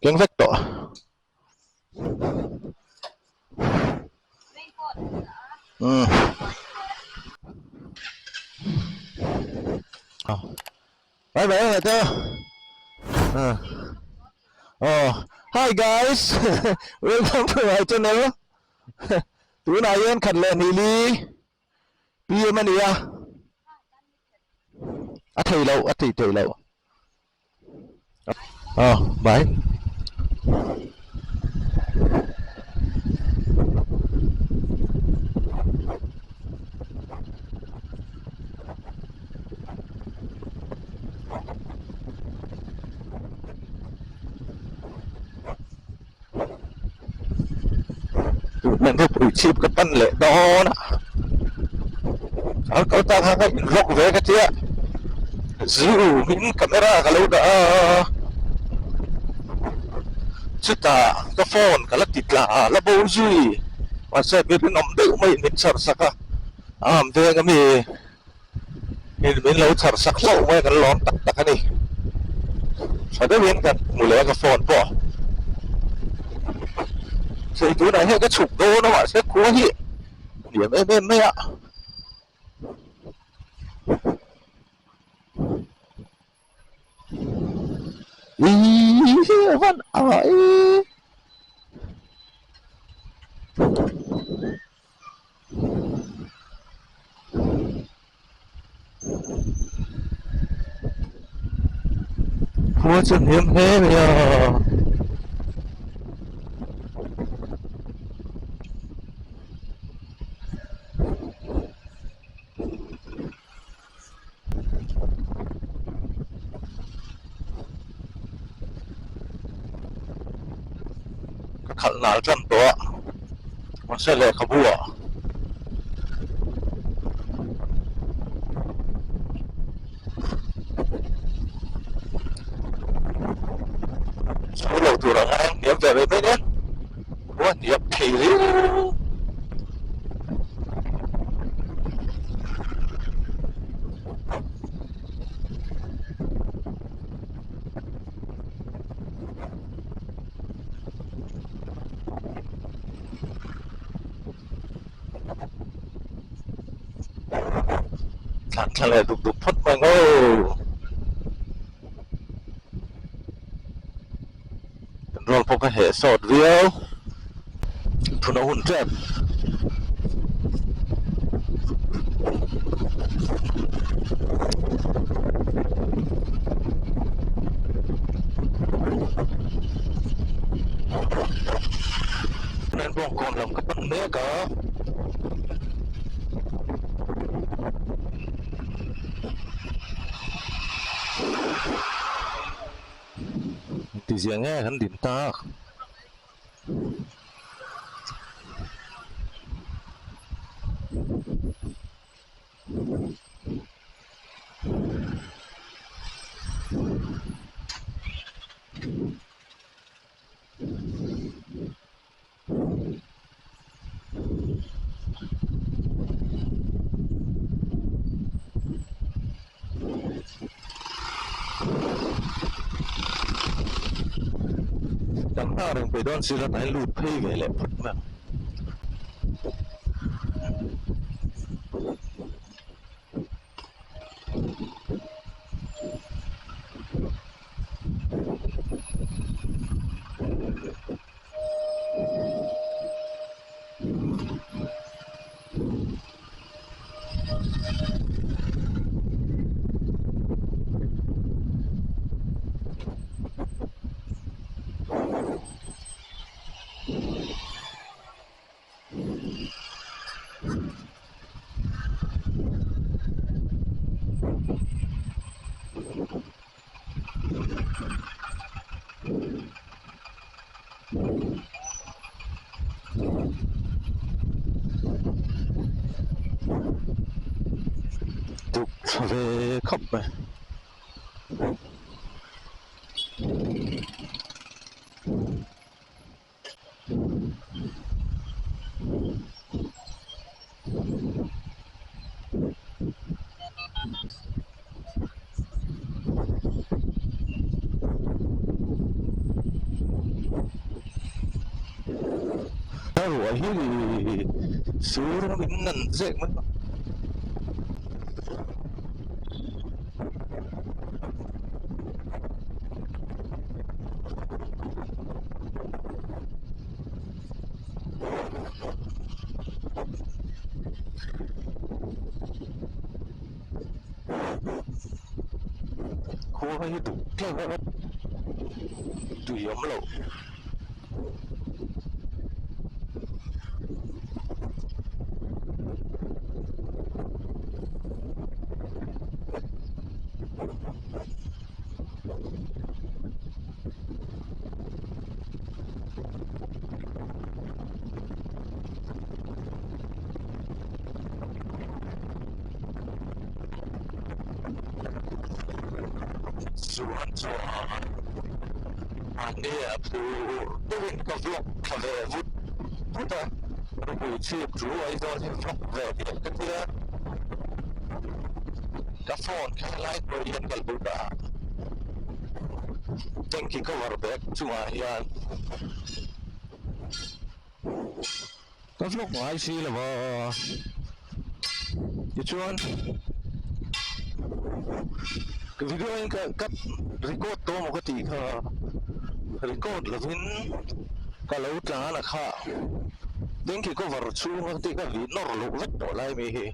Tiếng vector. Ừ. Bye bye ito. Uh. Hi guys. Welcome to my channel. Tụi này em khẩn lệ nili. Bia mania. Thầy lâu, thầy lâu. Bye. Mình có buổi chip cái tân lệ đó nè. Có ta thang cái rốc về cái chia. Zoom in camera kalau dah. Kita ke phone kalau titla la bozui. Masa mình nom được mấy mình sar saka. Về cái mình lâu sar sak lâu mấy cái lon tak tak ni. Ada mình kan mulai ke phone po. Thì túi này hay cái chụp đô nó mà sẽ cố hiện điểm em mấy ạ. Văn ơi mua chân hiếm thế bây giờ. Khẩn là chân to nó sẽ lệ khá bùa số đầu tù là anh niệm về với mấy nhé bố niệm thì thằng này đục đục phất mà ngô rồi có cái hệ sọt riêu thu nó hùn trẹp nên bọn còn làm cái bắn nữa cả. Thì riêng nghe hắn điểm ta chẳng ta đừng phải đoán sự ra tay lụt phê về lệ phật mà. Tục về khóc này rồi hi suru nó mình năn dễ mất khô hay đủ cái đó tùy ấm lẩu suan anh ấy phụ tôi có vlog về vút vút à buổi chiều chú ấy rồi thì vlog về thì cái gì đó cái phone cái light rồi hiện cái bút à tên kia có vào bếp chú à hiện cái vlog của ai xí là vào chú anh cái video anh cắt record to một cái tí thôi record là vin cái lâu trả là khá đến khi có vào chú cái tí cái vin nó lộ rất đỏ lại mày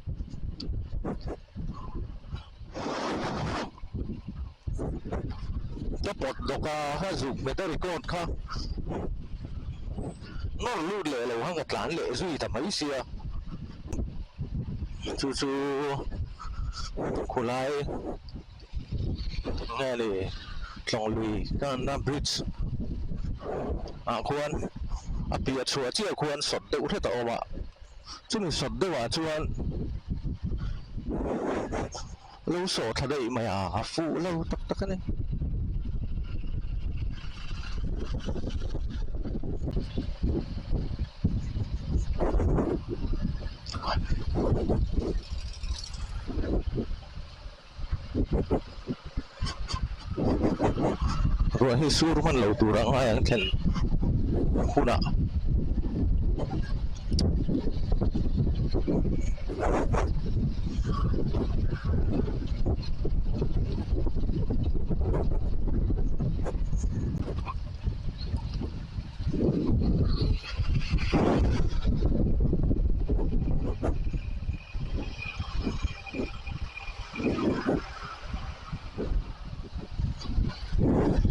cái bọt độc ha dùng để ta record khá nó lưu lệ là hàng cái lán lệ duy tầm mấy xia chú khổ lại nghe này lòng lùi cái nam bridge khuôn bịa chùa chia khuôn sọt đậu thế tao mà chú mình sọt đậu chú anh lâu sổ thật đấy mày phụ lâu tắc tắc cái này rồi hay sur man lâu tu rang hay anh thèn khu nạ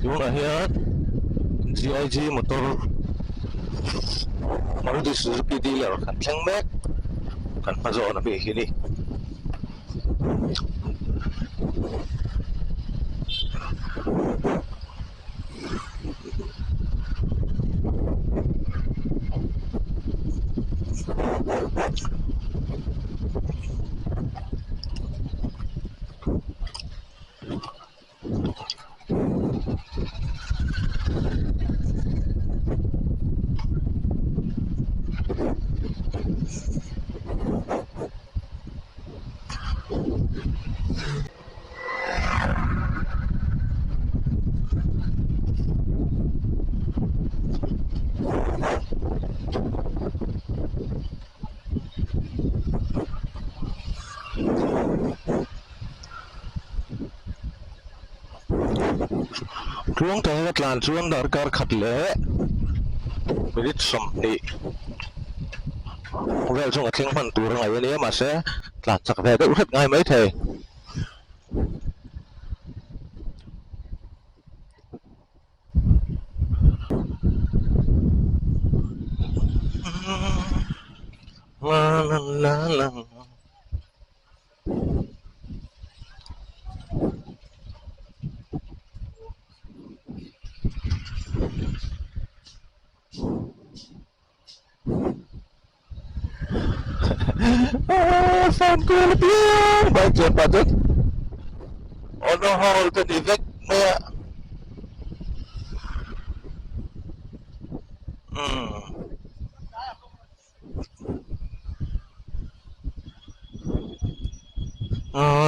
yung ahiat GIG motor Maruti Suzuki dealer kan thang mek kan pazo na be hini Chuang tengah telan chuang darkar khatle minit somni vel chung athling man tur ngai ani ma se tlan chak ve deuh het ngai mai thei la la la la fan ko na piang budget ono hol ka divek maya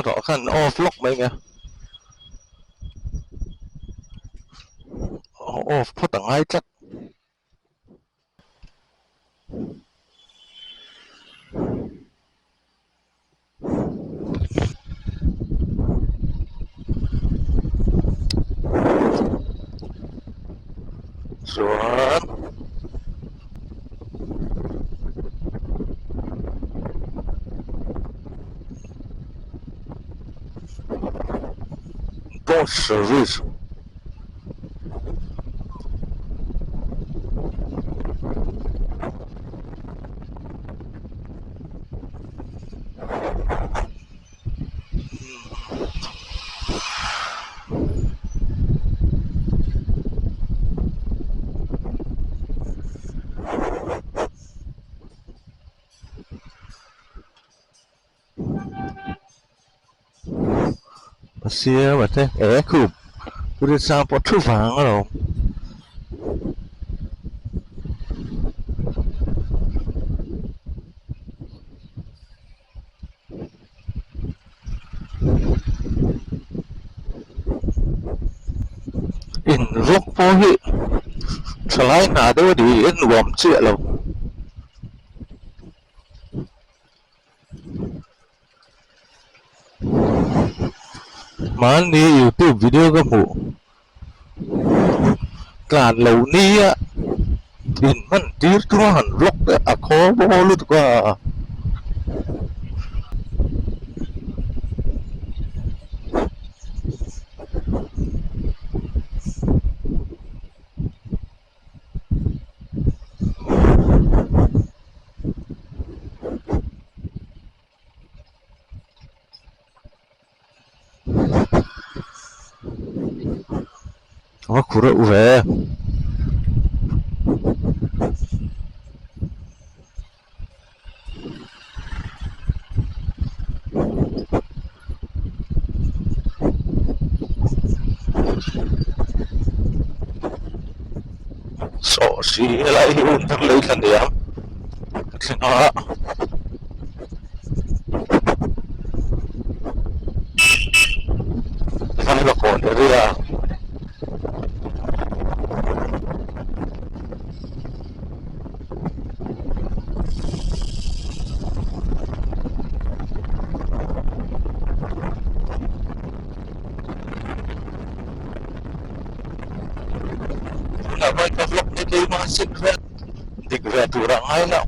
rõ khăn off lock mấy mẹ off phút tầng hai chắc ส่วนbon service เสียแบบนี้คือผู้โดยสารปลอดทุกฝังเราอินรกพอเหสลายหนาด้วยดีอินรวมเชื่อเรามันนี่ยูทูบวิดีโอก็หมู่การเหล่านี้อินมันดีกว่าหันรกแต่อะขอบอลุดกว่าว่าคุระอุเวโซซีอะไรอุ่นทั้งเลยกันเดียวถึงฟังละครเรื่องอะไรก็ลบในที่มาสิเรื่องดิกเรื่องตัวอะไรแล้ว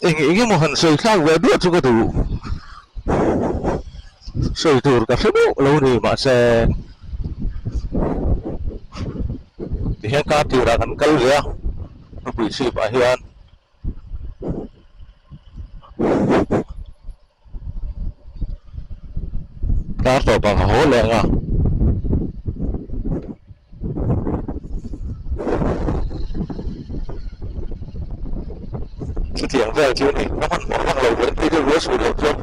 เองมันหันใส่ข้างเว็บด้วยทุกตัวใส่ตัวกับเฟซบุ๊กเราเนี่ยมาเซ็นที่ให้การที่เรากันกันเลยผู้สิบอาเฮียนการต่อไปเขาแรงเสียงแววชื่อนี่น้ำมันบอกว่าเราเป็นที่จะรู้สูตรเราจบ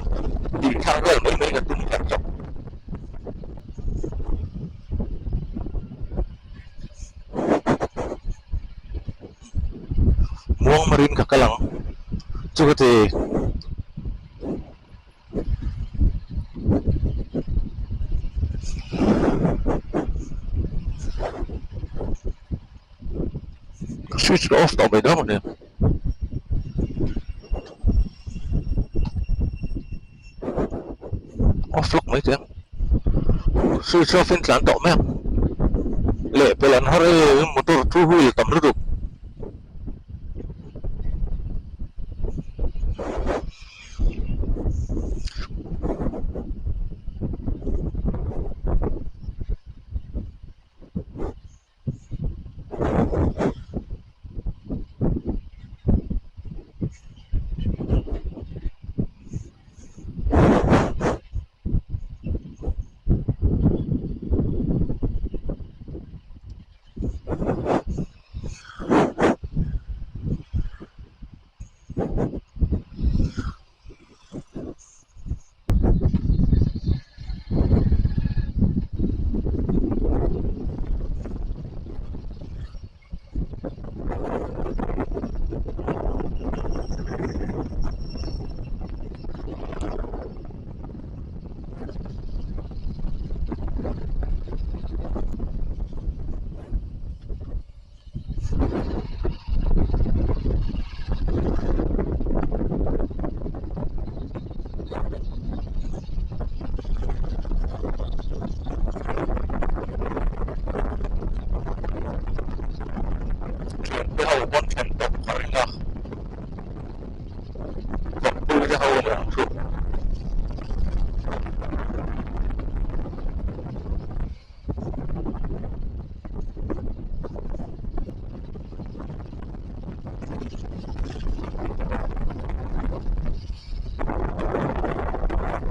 อีกทางเรื่องไม่กระตุ้นกันจบม่วงมารินกับกะหลังจุกตีสวิตช์ออฟต่อไปได้หมดเนี่ยออฟล็อกไม่เจ๋งสวิตช์ออฟฟินสันต่อแม่เละไปแล้วนะเรื่องมอเตอร์ทูวิลต่ำรุด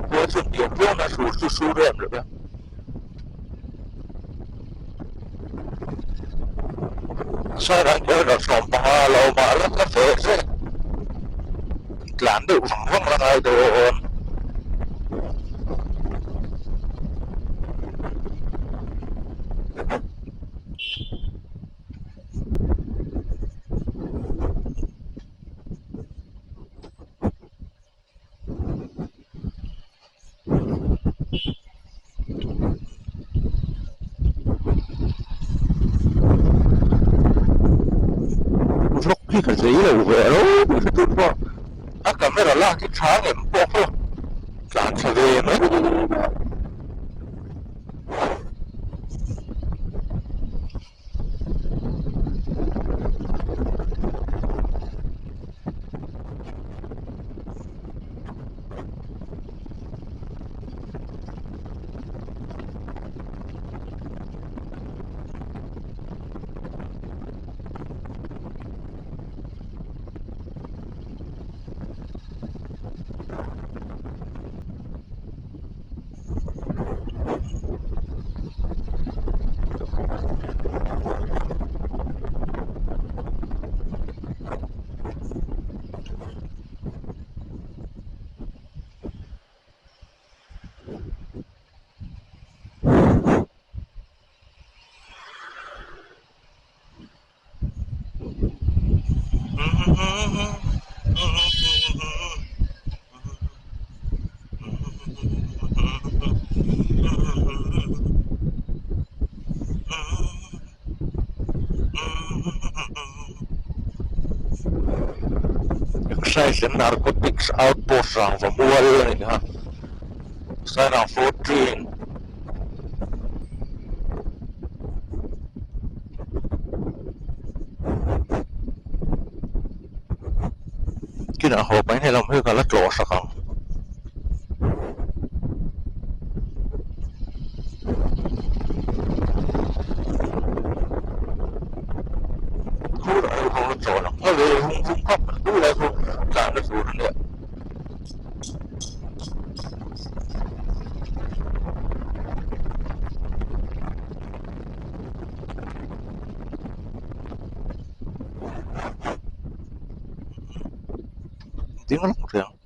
我是点播呢，是书店这边。sai đang chơi được sòng bò lầu mà nó có phê thế làm được vắng là ngay đồ lúc khi cái gì là về đó cái tốt quá à cả mấy là cái sáng em bỏ luôn làm sao về mấy sai sen narcotics outpost sang van muualle niin ihan sairaan fotriin kyllä hoppas heillä on hyvällä tuossakaan kuulla ei ollut tuolla oli hung pappa tulee kun tänne suuren ja tiếng nó không thường